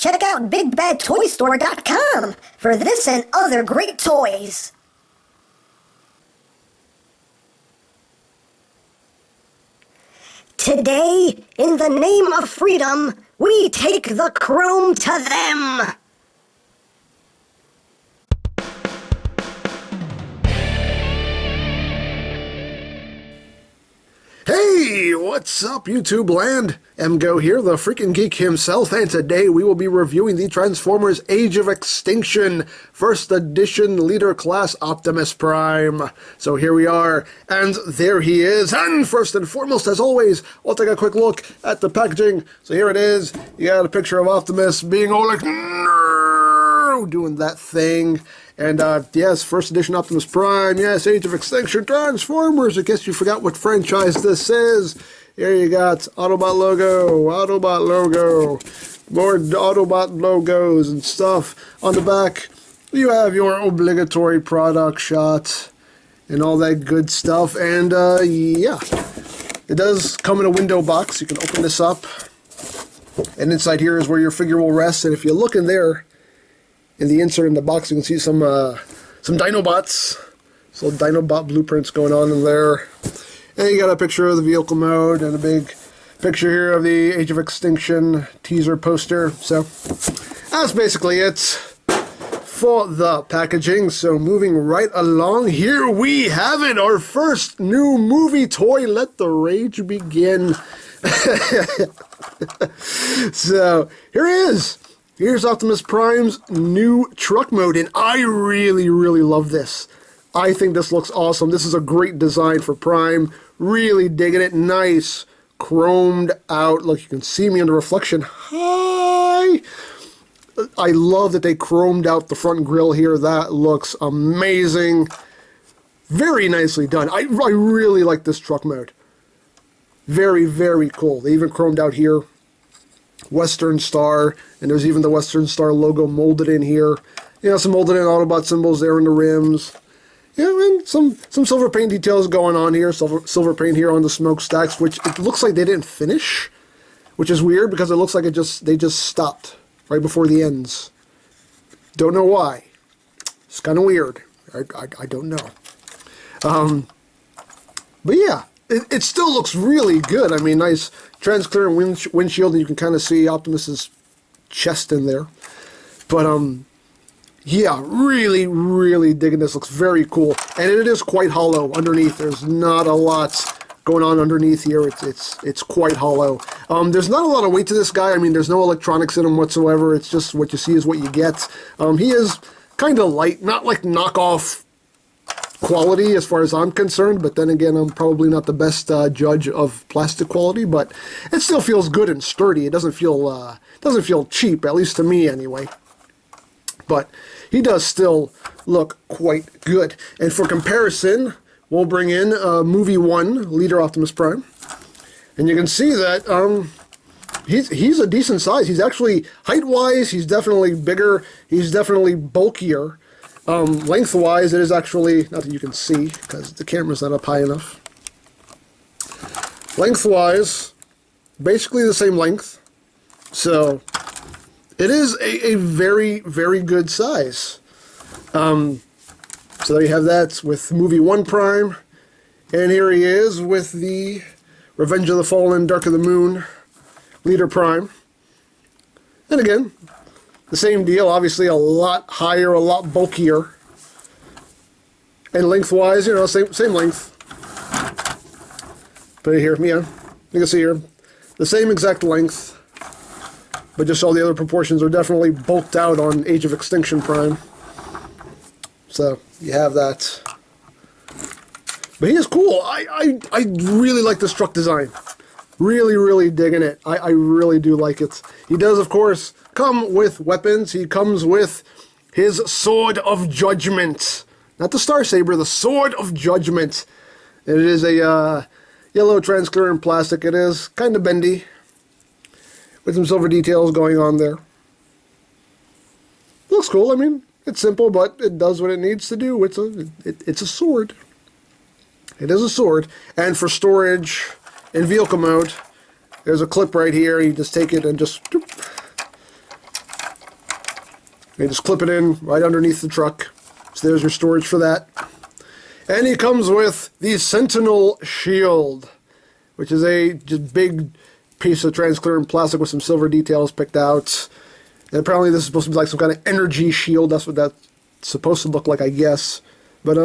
Check out BigBadToyStore.com for this and other great toys. Today, in the name of freedom, we take the chrome to them. Hey, what's up, YouTube land? EmGo here, the freaking geek himself, and today we will be reviewing the Transformers Age of Extinction First Edition Leader Class Optimus Prime. So here we are, and there he is. And first and foremost, as always, we'll take a quick look at the packaging. So here it is. You got a picture of Optimus being all like, no, doing that thing. And, yes, First Edition Optimus Prime, yes, Age of Extinction, Transformers. I guess you forgot what franchise this is. Here you got Autobot logo, more Autobot logos and stuff. On the back, you have your obligatory product shot and all that good stuff. And, yeah, it does come in a window box. You can open this up. And inside here is where your figure will rest. And if you look in there, in the insert in the box, you can see some Dinobots. Some Dinobot blueprints going on in there. And you got a picture of the vehicle mode and a big picture here of the Age of Extinction teaser poster. So that's basically it for the packaging. So moving right along, here we have it, our first new movie toy. Let the rage begin. So here he is. Here's Optimus Prime's new truck mode, and I really, really love this. I think this looks awesome. This is a great design for Prime. Really digging it. Nice, chromed out. Look, you can see me in the reflection. Hi! I love that they chromed out the front grille here. That looks amazing. Very nicely done. I really like this truck mode. Very, very cool. They even chromed out here Western Star, and there's even the Western Star logo molded in here. You know, some molded in Autobot symbols there in the rims. Yeah, and some silver paint details going on here. Silver paint here on the smokestacks, which it looks like they didn't finish, which is weird because it looks like they just stopped right before the ends. Don't know why. It's kind of weird. I don't know. But yeah, it still looks really good. I mean, nice transparent windshield, and you can kind of see Optimus's chest in there. But yeah, really, really digging this. Looks very cool, and it is quite hollow underneath. There's not a lot going on underneath here. It's quite hollow. There's not a lot of weight to this guy. I mean, there's no electronics in him whatsoever. It's just what you see is what you get. He is kind of light, not like knockoff quality as far as I'm concerned, but then again, I'm probably not the best judge of plastic quality, but it still feels good and sturdy. It doesn't feel cheap, at least to me anyway. But he does still look quite good. And for comparison, we'll bring in Movie 1, Leader Optimus Prime. And you can see that he's a decent size. He's actually, height-wise, he's definitely bigger. He's definitely bulkier. Lengthwise, it is actually, not that you can see, because the camera's not up high enough. Lengthwise, basically the same length. So, it is a very, very good size. So there you have that with Movie 1 Prime. And here he is with the Revenge of the Fallen, Dark of the Moon, Leader Prime. And again, the same deal, obviously a lot higher, a lot bulkier. And lengthwise, you know, same length. But here, yeah, you can see here, the same exact length. But just all the other proportions are definitely bulked out on Age of Extinction Prime. So, you have that. But he is cool. I really like this truck design. Really, really digging it. I really do like it. He does, of course, come with weapons. He comes with his Sword of Judgment. Not the Star Saber, the Sword of Judgment. And it is a yellow transparent plastic. It is kind of bendy, with some silver details going on there. Looks cool. I mean, it's simple, but it does what it needs to do. It's a sword. It is a sword. And for storage in vehicle mode, there's a clip right here. You just take it and just You just clip it in right underneath the truck. So there's your storage for that. And he comes with the Sentinel Shield, which is a just big piece of transparent plastic with some silver details picked out. And apparently this is supposed to be like some kind of energy shield. That's what that's supposed to look like, I guess. But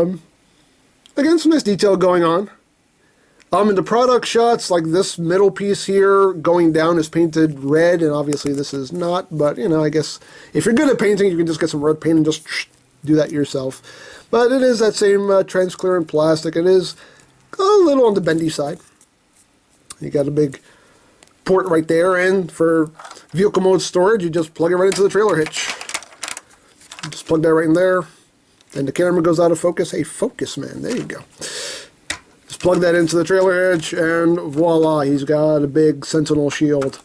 again, some nice detail going on. In the product shots, like this middle piece here going down is painted red, and obviously this is not, but you know, I guess if you're good at painting, you can just get some red paint and just do that yourself. But it is that same transparent plastic. It is a little on the bendy side. You got a big port right there, and for vehicle mode storage, you just plug it right into the trailer hitch. Just plug that right in there, and the camera goes out of focus. Hey, focus man, there you go. Just plug that into the trailer hitch, and voila, he's got a big Sentinel Shield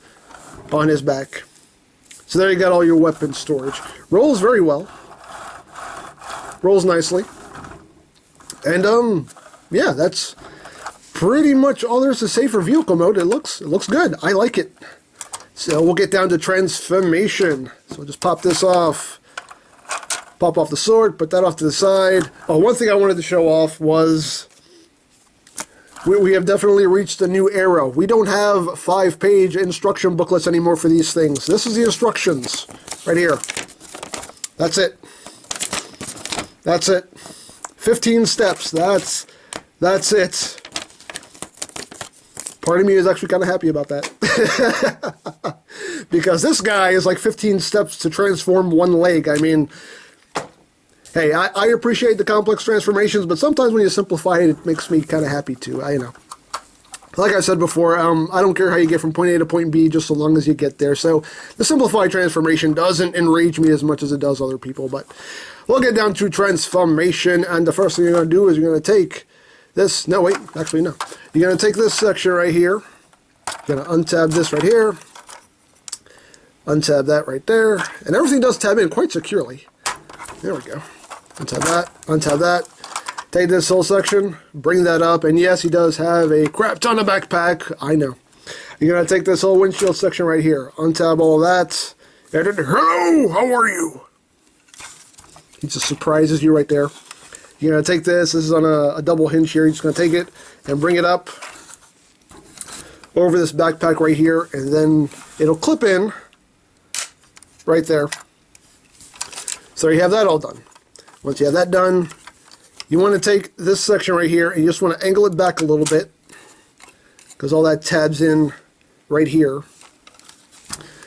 on his back. So there you got all your weapon storage. Rolls very well. Rolls nicely. And yeah, that's pretty much all there's to say for vehicle mode. It looks good. I like it. So we'll get down to transformation. So we'll just pop this off. Pop off the sword, put that off to the side. Oh, one thing I wanted to show off was we have definitely reached a new era. We don't have 5-page instruction booklets anymore for these things. This is the instructions right here. That's it. That's it. 15 steps. That's it. Part of me is actually kind of happy about that. Because this guy is like 15 steps to transform one leg. I mean, hey, I appreciate the complex transformations, but sometimes when you simplify it, it makes me kind of happy too. You know. Like I said before, I don't care how you get from point A to point B, just so long as you get there. So the simplified transformation doesn't enrage me as much as it does other people. But we'll get down to transformation, and the first thing you're going to do is you're going to take this. No, wait, actually no. You're going to take this section right here. You're going to untab this right here. Untab that right there. And everything does tab in quite securely. There we go. Untab that. Take this whole section, bring that up, and yes, he does have a crap ton of backpack. I know. You're going to take this whole windshield section right here, untab all of that, and then, hello, how are you? He just surprises you right there. You're going to take this is on a double hinge here, you're just going to take it and bring it up over this backpack right here, and then it'll clip in right there. So you have that all done. Once you have that done, you want to take this section right here and you just want to angle it back a little bit because all that tabs in right here.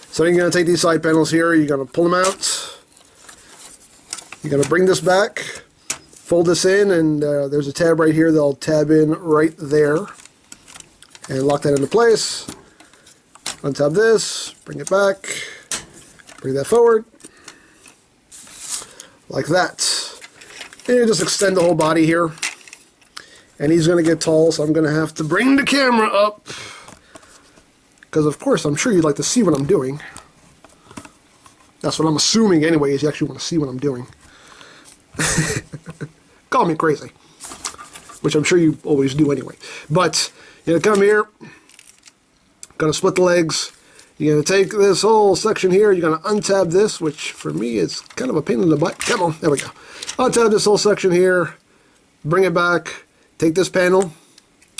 So you're going to take these side panels here, you're going to pull them out. You're going to bring this back, fold this in, and there's a tab right here that'll tab in right there. And lock that into place. Untab this, bring it back, bring that forward. Like that. And you just extend the whole body here. And he's going to get tall, so I'm going to have to bring the camera up. Because, of course, I'm sure you'd like to see what I'm doing. That's what I'm assuming anyway, is you actually want to see what I'm doing. Call me crazy. Which I'm sure you always do anyway. But, you're going to come here. Going to split the legs. You're going to take this whole section here, you're going to untab this, which for me is kind of a pain in the butt. Come on, there we go. Untab this whole section here, bring it back, take this panel,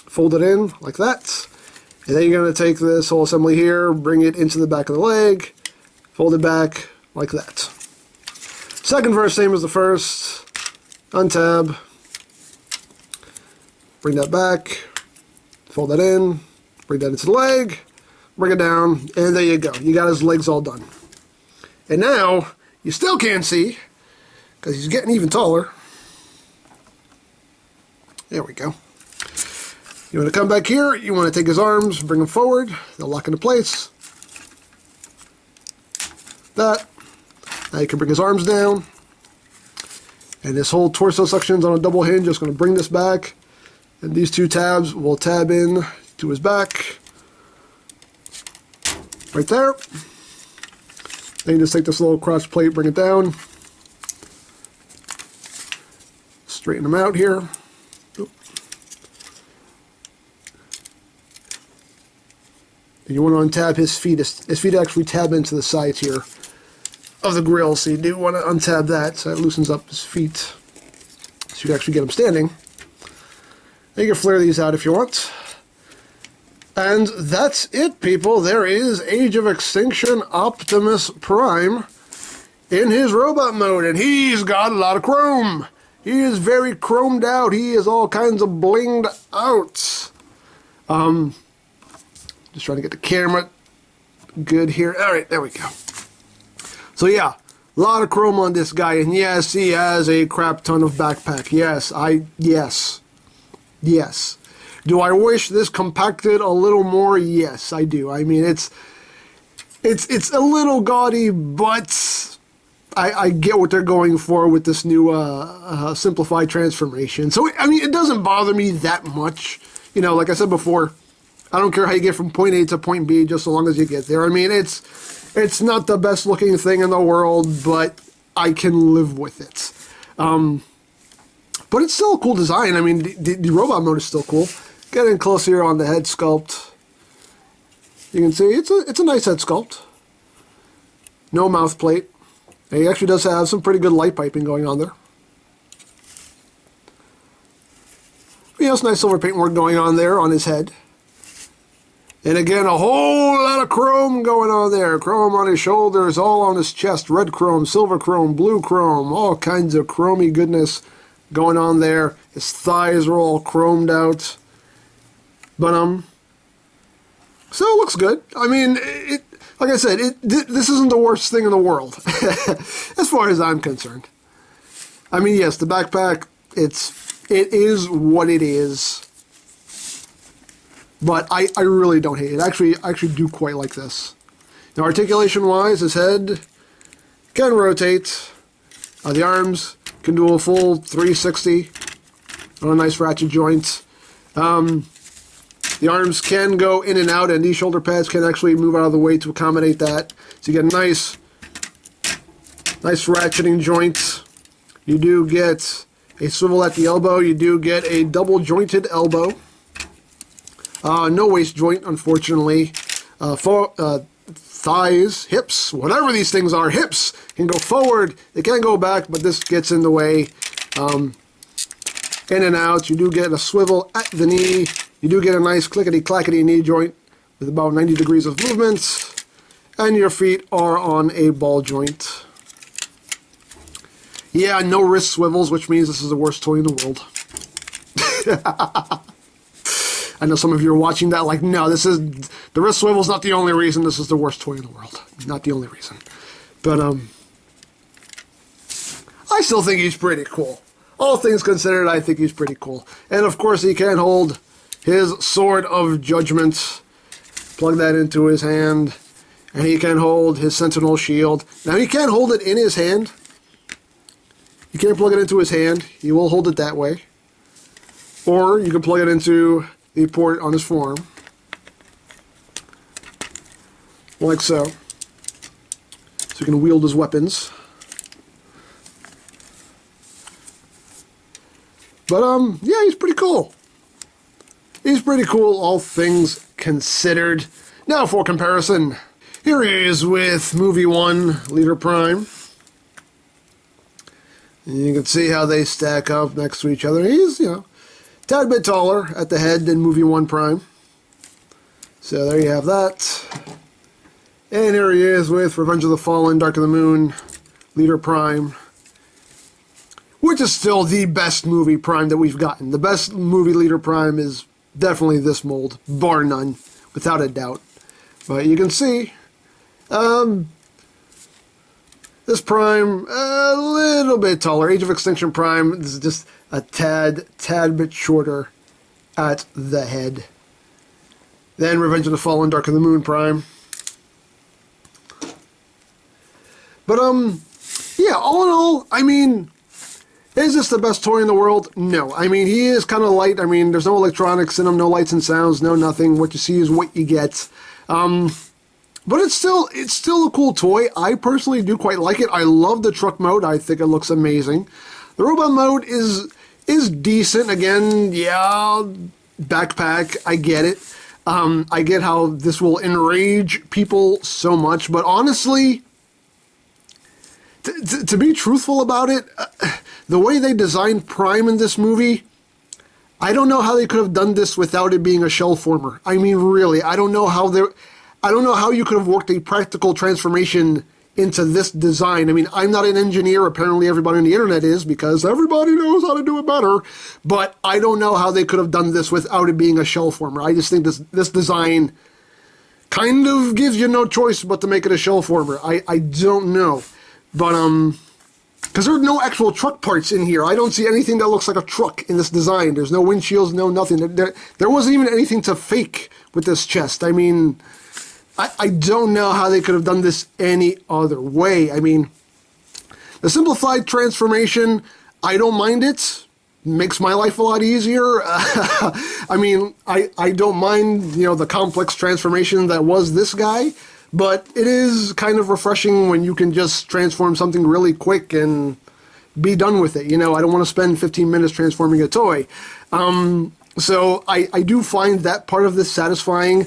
fold it in like that, and then you're going to take this whole assembly here, bring it into the back of the leg, fold it back like that. Second verse, same as the first. Untab, bring that back, fold that in, bring that into the leg, bring it down, and there you go. You got his legs all done. And now, you still can't see, because he's getting even taller. There we go. You want to come back here, you want to take his arms, bring them forward, they'll lock into place. That. Now you can bring his arms down. And this whole torso section is on a double hinge, just going to bring this back. And these two tabs will tab in to his back. Right there. Then you just take this little cross plate, bring it down. Straighten them out here. Oop. And you want to untab his feet. His feet actually tab into the sides here of the grill, so you do want to untab that, so that loosens up his feet, so you can actually get him standing. You can flare these out if you want. And that's it, people. There is Age of Extinction Optimus Prime in his robot mode, and he's got a lot of chrome. He is very chromed out. He is all kinds of blinged out. Just trying to get the camera good here. All right, there we go. So yeah, a lot of chrome on this guy, and yes, he has a crap ton of backpack. Yes. Do I wish this compacted a little more? Yes, I do. I mean, it's a little gaudy, but I get what they're going for with this new simplified transformation. So, I mean, it doesn't bother me that much. You know, like I said before, I don't care how you get from point A to point B, just so long as you get there. I mean, it's not the best looking thing in the world, but I can live with it. But it's still a cool design. I mean, the robot mode is still cool. Get in close here on the head sculpt. You can see it's a nice head sculpt. No mouth plate. And he actually does have some pretty good light piping going on there. He has nice silver paint work going on there on his head. And again, a whole lot of chrome going on there. Chrome on his shoulders, all on his chest. Red chrome, silver chrome, blue chrome, all kinds of chromy goodness going on there. His thighs are all chromed out. But, so it looks good. I mean, like I said, this isn't the worst thing in the world, as far as I'm concerned. I mean, yes, the backpack, it is what it is. But I really don't hate it. I actually do quite like this. Now, articulation-wise, his head can rotate. The arms can do a full 360 on a nice ratchet joint. The arms can go in and out, and these shoulder pads can actually move out of the way to accommodate that. So you get a nice ratcheting joint. You do get a swivel at the elbow. You do get a double jointed elbow. No waist joint, unfortunately. Thighs, hips, whatever these things are, hips can go forward. They can go back, but this gets in the way. In and out. You do get a swivel at the knee. You do get a nice clickety-clackety knee joint with about 90 degrees of movement. And your feet are on a ball joint. Yeah, no wrist swivels, which means this is the worst toy in the world. I know some of you are watching that like, no, the wrist swivel's not the only reason this is the worst toy in the world. Not the only reason. But, I still think he's pretty cool. All things considered, I think he's pretty cool. And of course, he can hold his Sword of Judgment. Plug that into his hand. And he can hold his Sentinel Shield. Now, he can't hold it in his hand. You can't plug it into his hand. He will hold it that way. Or you can plug it into the port on his forearm. Like so. So he can wield his weapons. But, yeah, he's pretty cool. He's pretty cool, all things considered. Now for comparison, here he is with Movie 1, Leader Prime. And you can see how they stack up next to each other. He's, you know, a tad bit taller at the head than Movie 1 Prime. So there you have that. And here he is with Revenge of the Fallen, Dark of the Moon, Leader Prime. Which is still the best movie Prime that we've gotten. The best movie Leader Prime is definitely this mold, bar none, without a doubt. But you can see, this Prime, a little bit taller. Age of Extinction Prime, this is just a tad bit shorter at the head. Then Revenge of the Fallen, Dark of the Moon Prime. But, yeah, all in all, I mean, is this the best toy in the world? No. I mean, he is kind of light. I mean, there's no electronics in him, no lights and sounds, no nothing. What you see is what you get. But it's still a cool toy. I personally do quite like it. I love the truck mode. I think it looks amazing. The robot mode is decent. Again, yeah, backpack. I get it. I get how this will enrage people so much. But honestly, to be truthful about it, the way they designed Prime in this movie, I don't know how they could have done this without it being a shell former. I mean, really, I don't know how you could have worked a practical transformation into this design. I mean, I'm not an engineer. Apparently everybody on the internet is, because everybody knows how to do it better. But I don't know how they could have done this without it being a shell former. I just think this design kind of gives you no choice but to make it a shell former. I don't know. But, because there are no actual truck parts in here. I don't see anything that looks like a truck in this design. There's no windshields, no nothing. There wasn't even anything to fake with this chest. I mean, I don't know how they could have done this any other way. I mean, the simplified transformation, I don't mind it. Makes my life a lot easier. I mean, I don't mind, the complex transformation that was this guy, but it is kind of refreshing when you can just transform something really quick and be done with it. I don't want to spend 15 minutes transforming a toy. So I do find that part of this satisfying.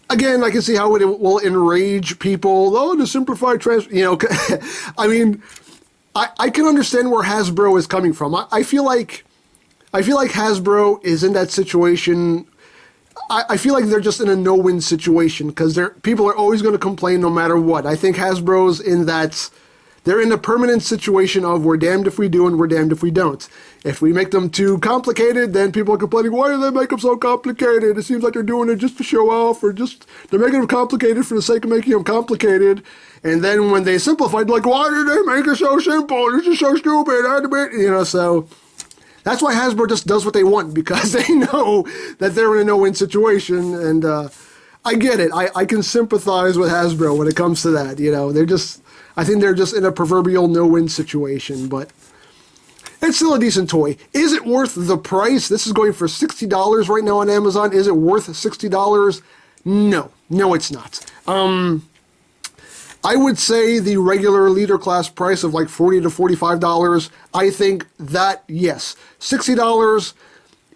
Again, I can see how it will enrage people. Oh, the simplified I mean, I can understand where Hasbro is coming from. I feel like Hasbro is in that situation. I feel like they're just in a no-win situation, because people are always going to complain no matter what. I think Hasbro's in that they're in a permanent situation of we're damned if we do and we're damned if we don't. If we make them too complicated, then people are complaining, why do they make them so complicated? It seems like they're doing it just to show off, or they're making them complicated for the sake of making them complicated. And then when they simplified, like, why did they make it so simple? This is so stupid. So that's why Hasbro just does what they want, because they know that they're in a no-win situation. And I get it. I can sympathize with Hasbro when it comes to that. I think they're just in a proverbial no-win situation, but it's still a decent toy. Is it worth the price? This is going for $60 right now on Amazon. Is it worth $60? No. No, it's not. I would say the regular leader class price of like $40 to $45, I think that, yes. $60,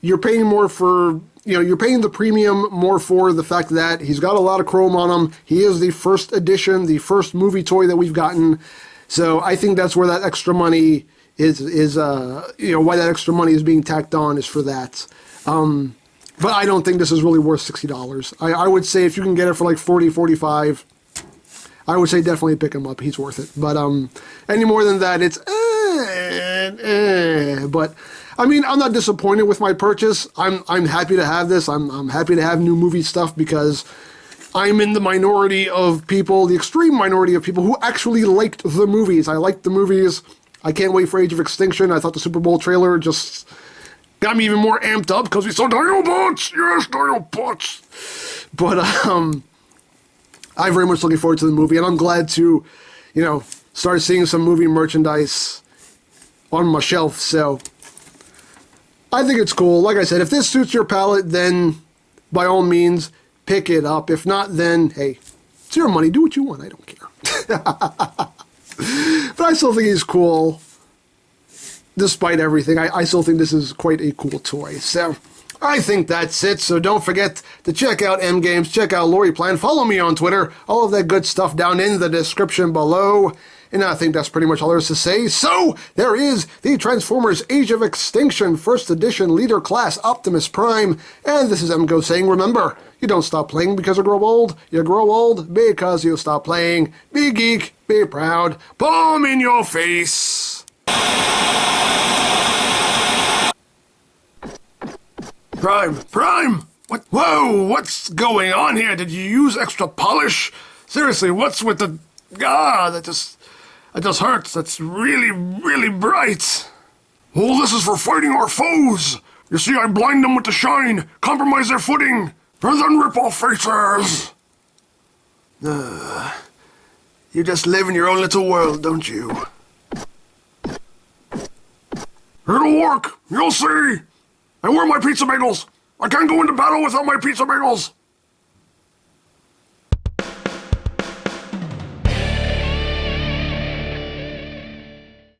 you're paying more for, you're paying the premium more for the fact that he's got a lot of chrome on him. He is the first edition, the first movie toy that we've gotten. So I think that's where that extra money is why that extra money is being tacked on is for that. But I don't think this is really worth $60. I would say if you can get it for like $40, $45, I would say definitely pick him up. He's worth it. But any more than that, it's But I mean, I'm not disappointed with my purchase. I'm happy to have this. I'm happy to have new movie stuff, because I'm in the minority of people, the extreme minority of people who actually liked the movies. I liked the movies. I can't wait for Age of Extinction. I thought the Super Bowl trailer just got me even more amped up because we saw Dinobots. Yes, Dinobots. But I'm very much looking forward to the movie, and I'm glad to, start seeing some movie merchandise on my shelf. So I think it's cool. Like I said, if this suits your palate, then by all means, pick it up. If not, then, hey, it's your money. Do what you want. I don't care. But I still think he's cool. Despite everything, I still think this is quite a cool toy. So I think that's it. So don't forget to check out EmGames, check out LoriPlan, follow me on Twitter, all of that good stuff down in the description below. And I think that's pretty much all there is to say. So, there is the Transformers Age of Extinction First Edition Leader Class Optimus Prime. And this is EmGo saying, remember, you don't stop playing because you grow old. You grow old because you stop playing. Be geek, be proud, palm in your face. Prime! What? Whoa, what's going on here? Did you use extra polish? Seriously, what's with the... that just hurts. That's really, really bright. Oh, this is for fighting our foes. You see, I blind them with the shine, compromise their footing, and then rip off faces. You just live in your own little world, don't you? It'll work. You'll see. And where are my pizza bagels? I can't go into battle without my pizza bagels.